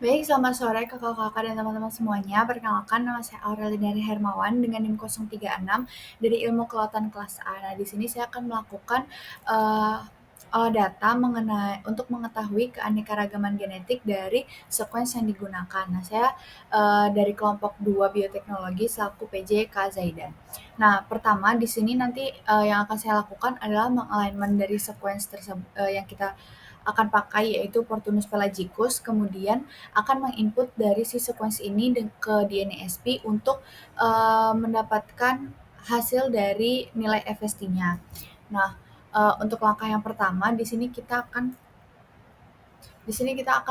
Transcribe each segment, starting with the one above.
Baik, selamat sore kakak-kakak dan teman-teman semuanya. Perkenalkan, nama saya Aureliana Hermawan dengan NIM 036 dari Ilmu Kelautan kelas A. Nah, di sini saya akan melakukan uh, data untuk mengetahui keanekaragaman genetik dari sekuens yang digunakan. Nah, saya dari kelompok 2 bioteknologi selaku PJ K Zaidan. Nah, pertama di sini nanti yang akan saya lakukan adalah mengalignment dari sekuens tersebut yang kita akan pakai yaitu Portunus pelagicus, kemudian akan menginput dari si sequence ini ke DNASP untuk mendapatkan hasil dari nilai FST-nya. Nah, untuk langkah yang pertama di sini kita akan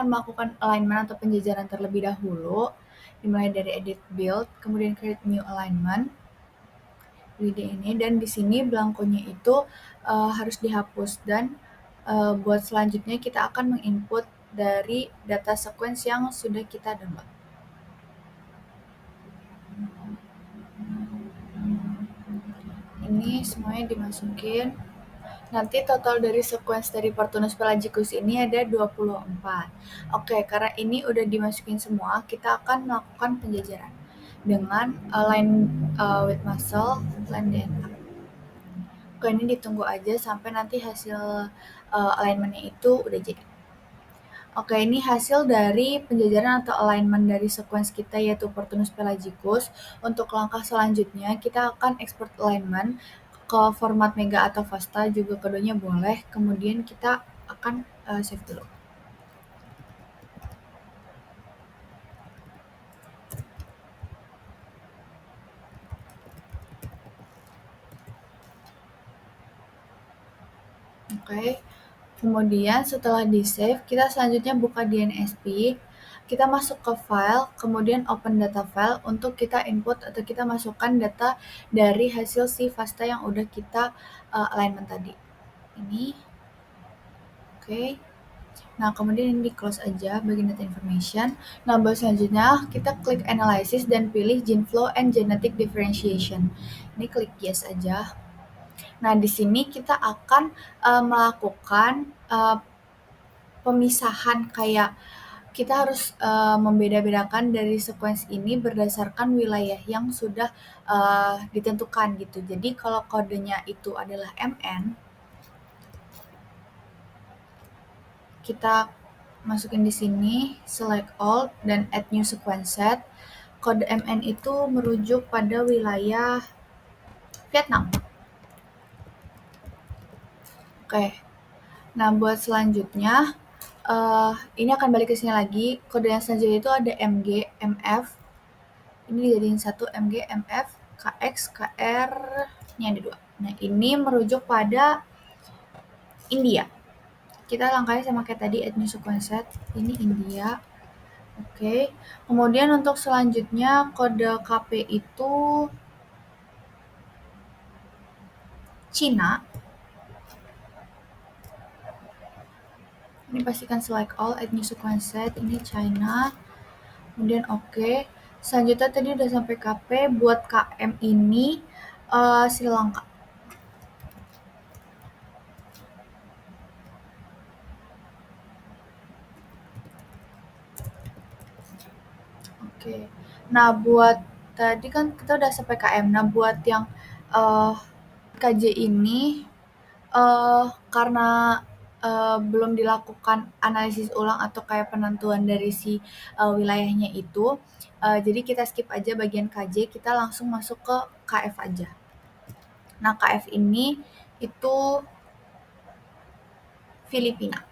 melakukan alignment atau penjajaran terlebih dahulu, dimulai dari edit build, kemudian create new alignment di DNA, dan di sini blankonya itu harus dihapus, dan buat selanjutnya kita akan menginput dari data sequence yang sudah kita download. Ini semuanya dimasukin. Nanti total dari sequence dari Portunus pelagicus ini ada 24. Oke, karena ini udah dimasukin semua, kita akan melakukan penjajaran dengan line with muscle, line DNA. Oke, ini ditunggu aja sampai nanti hasil alignment-nya itu udah jadi. Oke, ini hasil dari penjajaran atau alignment dari sequence kita yaitu Portunus pelagicus. Untuk langkah selanjutnya, kita akan export alignment ke format Mega atau FASTA, juga keduanya boleh. Kemudian kita akan save dulu. Oke. Kemudian setelah di save, kita selanjutnya buka DNSP, kita masuk ke file, kemudian open data file untuk kita input atau kita masukkan data dari hasil si FASTA yang udah kita alignment tadi. Ini, oke. Nah, kemudian ini di close aja bagian data information. Nah, buat selanjutnya kita klik analysis dan pilih gene flow and genetic differentiation. Ini klik yes aja. Nah, di sini kita akan melakukan pemisahan, kayak kita harus membeda-bedakan dari sequence ini berdasarkan wilayah yang sudah ditentukan gitu. Jadi kalau kodenya itu adalah MN, kita masukin di sini select all dan add new sequence set. Kode MN itu merujuk pada wilayah Vietnam. Oke. Nah, buat selanjutnya ini akan balik ke sini lagi. Kode yang selanjutnya itu ada MG, MF. Ini dijadiin satu, MG, MF, KX, KR, ini ada 2. Nah, ini merujuk pada India. Kita langkahnya sama kayak tadi, add new sequence set. Ini India. Oke. Kemudian untuk selanjutnya kode KP itu Cina. Ini pastikan select all, add new sequence set. Ini China. Kemudian oke. Selanjutnya tadi udah sampai KP. Buat KM ini Sri Lanka. Oke. Nah, buat tadi kan kita udah sampai KM. Nah, buat yang KJ ini karena belum dilakukan analisis ulang atau kayak penentuan dari si wilayahnya itu, jadi kita skip aja bagian KJ, kita langsung masuk ke KF aja. Nah, KF ini itu Filipina.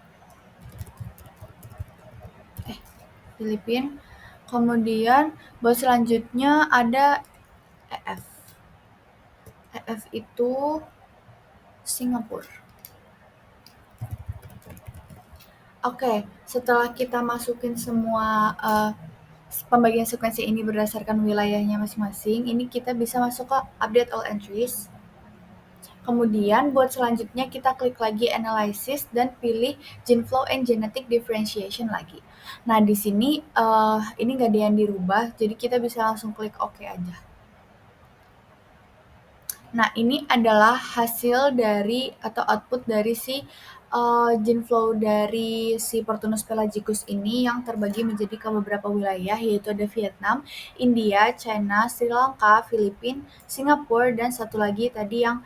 Filipina. Kemudian buat selanjutnya ada EF. EF itu Singapura. Oke, setelah kita masukin semua pembagian sekuensi ini berdasarkan wilayahnya masing-masing, ini kita bisa masuk ke update all entries. Kemudian buat selanjutnya kita klik lagi analysis dan pilih gene flow and genetic differentiation lagi. Nah, di sini ini nggak ada yang dirubah, jadi kita bisa langsung klik OK aja. Nah, ini adalah hasil dari atau output dari si gene flow dari si Portunus pelagicus ini yang terbagi menjadi ke beberapa wilayah, yaitu ada Vietnam, India, China, Sri Lanka, Filipina, Singapura, dan satu lagi tadi yang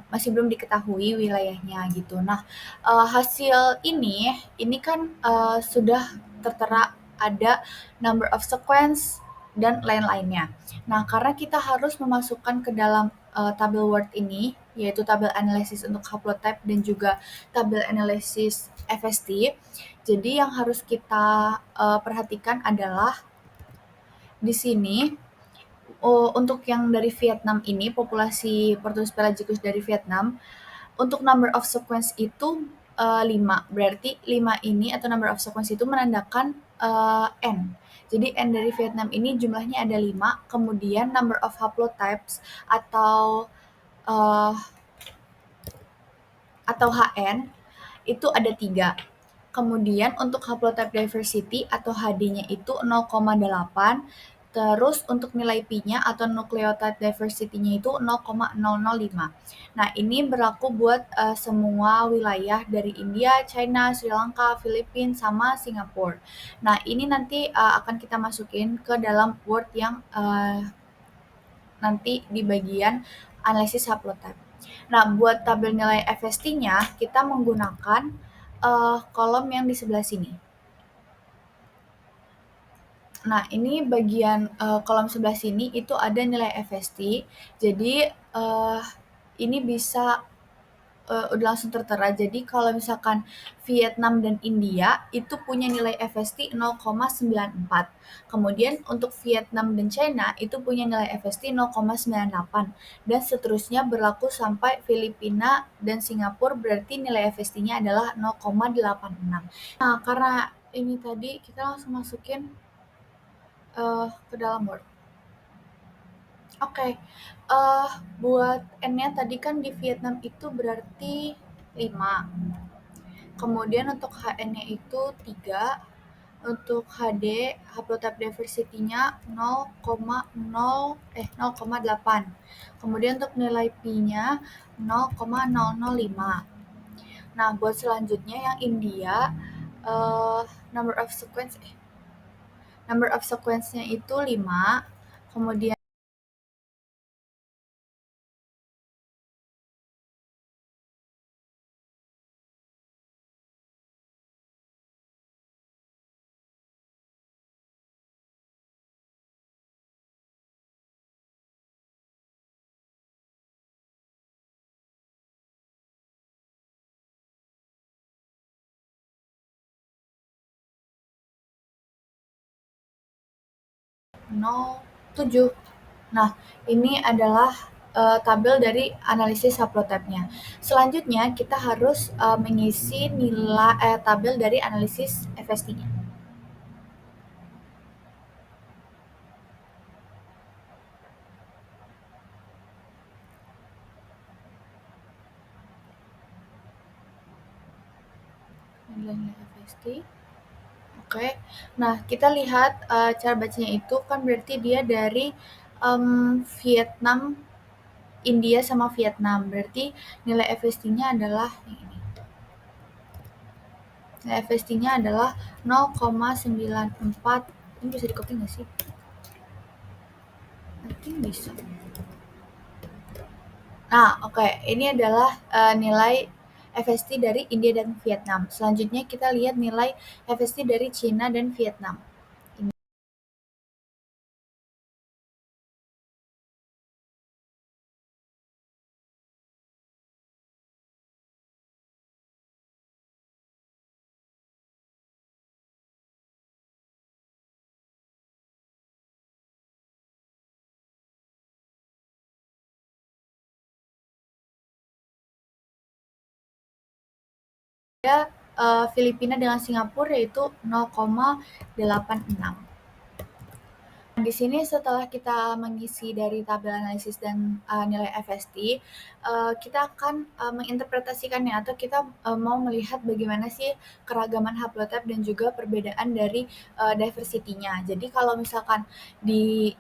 masih belum diketahui wilayahnya gitu. Nah, hasil ini kan sudah tertera ada number of sequence dan lain-lainnya. Nah, karena kita harus memasukkan ke dalam tabel Word ini, yaitu tabel analisis untuk haplotype dan juga tabel analisis FST. Jadi yang harus kita perhatikan adalah di sini untuk yang dari Vietnam ini, populasi Portunus pelagicus dari Vietnam, untuk number of sequence itu 5. Berarti 5 ini atau number of sequence itu menandakan N. Jadi N dari Vietnam ini jumlahnya ada 5, kemudian number of haplotypes uh, atau HN itu ada 3. Kemudian untuk haplotype diversity atau HD-nya itu 0,8. Terus untuk nilai P-nya atau nucleotide diversity-nya itu 0,005. Nah, ini berlaku buat semua wilayah dari India, China, Sri Lanka, Filipina, sama Singapura. Nah, ini nanti akan kita masukin ke dalam Word yang nanti di bagian analisis haplotype. Nah, buat tabel nilai FST-nya, kita menggunakan kolom yang di sebelah sini. Nah, ini bagian kolom sebelah sini itu ada nilai FST. Jadi, ini bisa udah langsung tertera. Jadi kalau misalkan Vietnam dan India itu punya nilai FST 0,94. Kemudian untuk Vietnam dan China itu punya nilai FST 0,98 dan seterusnya berlaku sampai Filipina dan Singapura, berarti nilai FST-nya adalah 0,86. Nah, karena ini tadi kita langsung masukin ke dalam Word. Oke, buat N-nya tadi kan di Vietnam itu berarti 5. Kemudian untuk HN-nya itu 3. Untuk HD, haplotype diversity-nya 0,8. Kemudian untuk nilai P-nya 0,005. Nah, buat selanjutnya yang India, number of sequence-nya itu 5. Kemudian tujuh. Nah, ini adalah tabel dari analisis haplotype-nya. Selanjutnya, kita harus mengisi nilai tabel dari analisis FST-nya. Nilai FST. Oke. Nah, kita lihat cara bacanya itu kan berarti dia dari Vietnam, India sama Vietnam. Berarti nilai FST-nya adalah ini. Nilai FST-nya adalah 0,94. Ini bisa di-copy nggak sih? Nanti bisa. Nah, oke. Ini adalah nilai FST dari India dan Vietnam. Selanjutnya kita lihat nilai FST dari China dan Vietnam. Ada Filipina dengan Singapura yaitu 0,86. Di sini setelah kita mengisi dari tabel analisis dan nilai FST, kita akan menginterpretasikannya atau kita mau melihat bagaimana sih keragaman haplotype dan juga perbedaan dari diversity-nya. Jadi kalau misalkan di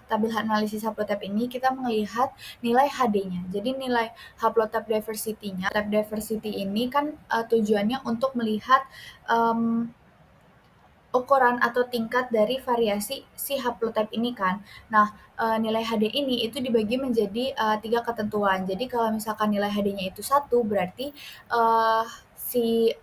tabel analisis haplotip ini kita melihat nilai HD-nya. Jadi nilai haplotype diversity-nya, type diversity ini kan tujuannya untuk melihat ukuran atau tingkat dari variasi si haplotype ini kan. Nah, nilai HD ini itu dibagi menjadi 3 ketentuan. Jadi kalau misalkan nilai HD-nya itu 1 berarti si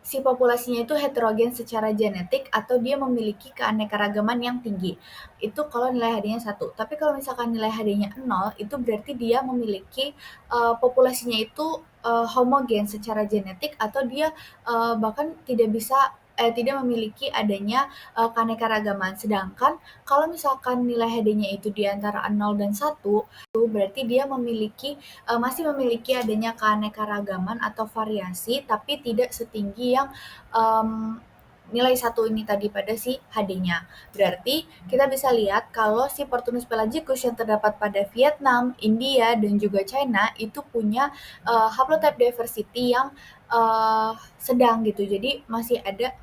si populasinya itu heterogen secara genetik atau dia memiliki keanekaragaman yang tinggi. Itu kalau nilai HD-nya 1. Tapi kalau misalkan nilai HD-nya 0, itu berarti dia memiliki populasinya itu homogen secara genetik atau dia bahkan tidak memiliki adanya keanekaragaman. Sedangkan kalau misalkan nilai HD-nya itu di antara 0 dan 1, berarti dia masih memiliki adanya keanekaragaman atau variasi tapi tidak setinggi yang nilai 1 ini tadi pada si HD-nya. Berarti kita bisa lihat kalau si Portunus pelagicus yang terdapat pada Vietnam, India, dan juga China itu punya haplotype diversity yang sedang gitu. Jadi masih ada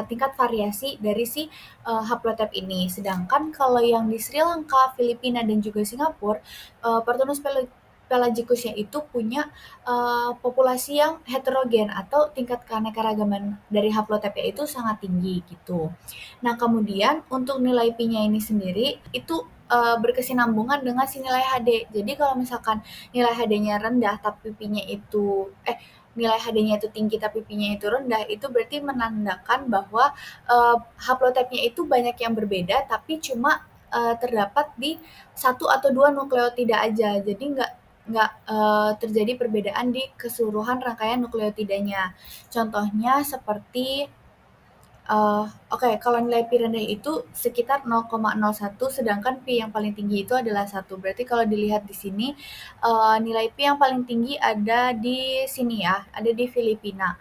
tingkat variasi dari si haplotype ini. Sedangkan kalau yang di Sri Lanka, Filipina, dan juga Singapura, Portunus pelagicusnya itu punya populasi yang heterogen atau tingkat keanekaragaman dari haplotype itu sangat tinggi gitu. Nah, kemudian untuk nilai Pi-nya ini sendiri itu berkesinambungan dengan si nilai HD. Jadi kalau misalkan nilai HD-nya rendah tapi nilai HD-nya itu tinggi tapi Pi-nya itu rendah, itu berarti menandakan bahwa haplotype-nya itu banyak yang berbeda tapi cuma terdapat di satu atau dua nukleotida aja. Jadi nggak terjadi perbedaan di keseluruhan rangkaian nukleotidanya. Contohnya seperti kalau nilai pi rendah itu sekitar 0,01 sedangkan pi yang paling tinggi itu adalah 1. Berarti kalau dilihat di sini nilai pi yang paling tinggi ada di sini ya, ada di Filipina.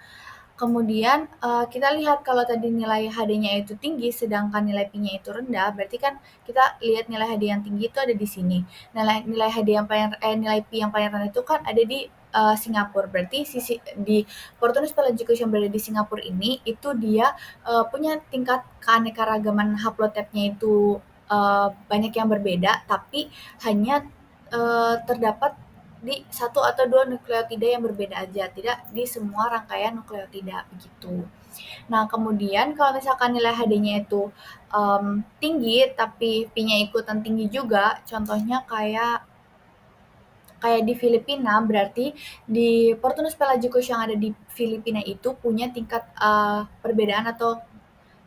Kemudian kita lihat kalau tadi nilai HD-nya itu tinggi sedangkan nilai Pi-nya itu rendah, berarti kan kita lihat nilai HD yang tinggi itu ada di sini. Nilai HD yang nilai Pi yang paling rendah itu kan ada di Singapura. Berarti di Portunus pelagicus yang berada di Singapura ini itu dia punya tingkat keanekaragaman haplotype-nya itu banyak yang berbeda, tapi hanya terdapat di satu atau dua nukleotida yang berbeda aja, tidak di semua rangkaian nukleotida begitu. Nah, kemudian kalau misalkan nilai HD-nya itu tinggi tapi Pi-nya ikutan tinggi juga, contohnya kayak di Filipina, berarti di Portunus pelagicus yang ada di Filipina itu punya tingkat perbedaan atau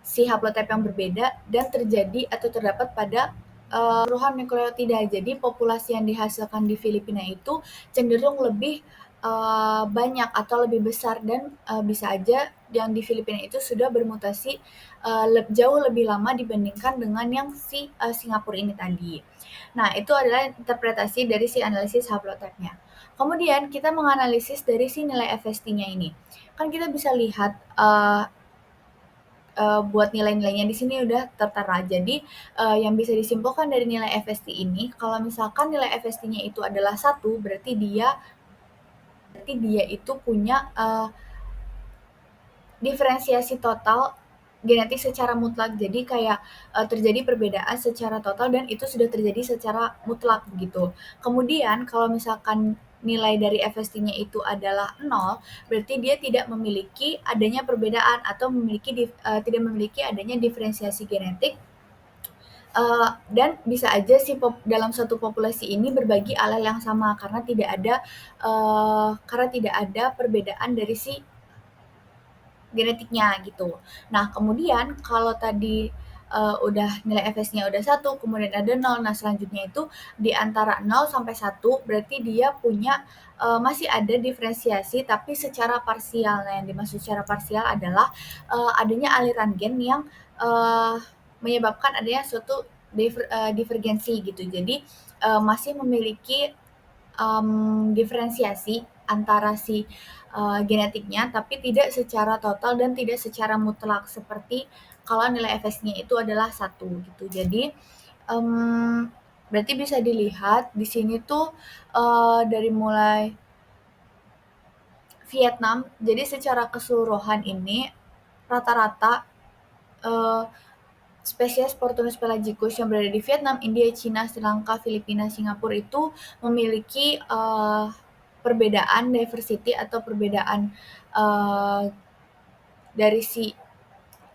si haplotype yang berbeda dan terjadi atau terdapat pada keseluruhan nukleotida. Jadi populasi yang dihasilkan di Filipina itu cenderung lebih banyak atau lebih besar dan bisa aja yang di Filipina itu sudah bermutasi jauh lebih lama dibandingkan dengan yang si Singapura ini tadi. Nah, itu adalah interpretasi dari si analisis haplotype-nya. Kemudian kita menganalisis dari si nilai FST-nya ini. Kan kita bisa lihat buat nilai-nilainya di sini udah tertera. Jadi yang bisa disimpulkan dari nilai FST ini, kalau misalkan nilai FST-nya itu adalah 1, berarti dia itu punya diferensiasi total genetik secara mutlak. Jadi kayak terjadi perbedaan secara total dan itu sudah terjadi secara mutlak gitu. Kemudian kalau misalkan nilai dari FST-nya itu adalah 0, berarti dia tidak memiliki adanya perbedaan atau tidak memiliki adanya diferensiasi genetik. Dan bisa aja dalam suatu populasi ini berbagi alel yang sama karena tidak ada perbedaan dari si genetiknya gitu. Nah, kemudian kalau tadi udah nilai FS-nya udah 1, kemudian ada 0. Nah, selanjutnya itu di antara 0 sampai 1 berarti dia punya masih ada diferensiasi tapi secara parsial. Nah, yang dimaksud secara parsial adalah adanya aliran gen yang menyebabkan adanya suatu divergensi gitu. Jadi masih memiliki diferensiasi antara si genetiknya tapi tidak secara total dan tidak secara mutlak seperti kalau nilai FS-nya itu adalah 1 gitu. Jadi berarti bisa dilihat di sini tuh dari mulai Vietnam, jadi secara keseluruhan ini rata-rata spesies Portunus pelagicus yang berada di Vietnam, India, Cina, Sri Lanka, Filipina, Singapura itu memiliki perbedaan diversity atau perbedaan dari si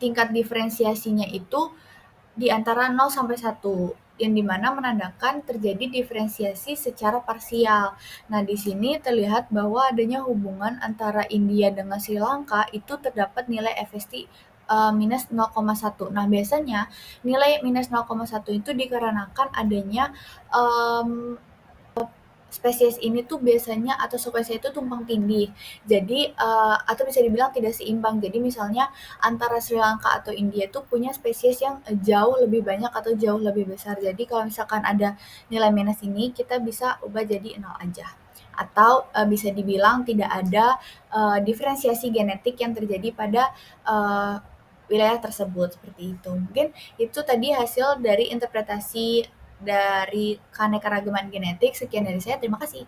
tingkat diferensiasinya itu di antara 0 sampai 1, yang dimana menandakan terjadi diferensiasi secara parsial. Nah, di sini terlihat bahwa adanya hubungan antara India dengan Sri Lanka itu terdapat nilai FST minus 0,1. Nah, biasanya nilai minus 0,1 itu dikarenakan adanya um, spesies ini tuh biasanya atau spesies itu tumpang tindih. Jadi atau bisa dibilang tidak seimbang. Jadi misalnya antara Sri Lanka atau India tuh punya spesies yang jauh lebih banyak atau jauh lebih besar. Jadi kalau misalkan ada nilai minus ini, kita bisa ubah jadi 0 aja. Atau bisa dibilang tidak ada diferensiasi genetik yang terjadi pada wilayah tersebut seperti itu. Mungkin itu tadi hasil dari interpretasi dari keanekaragaman genetik. Sekian dari saya, terima kasih.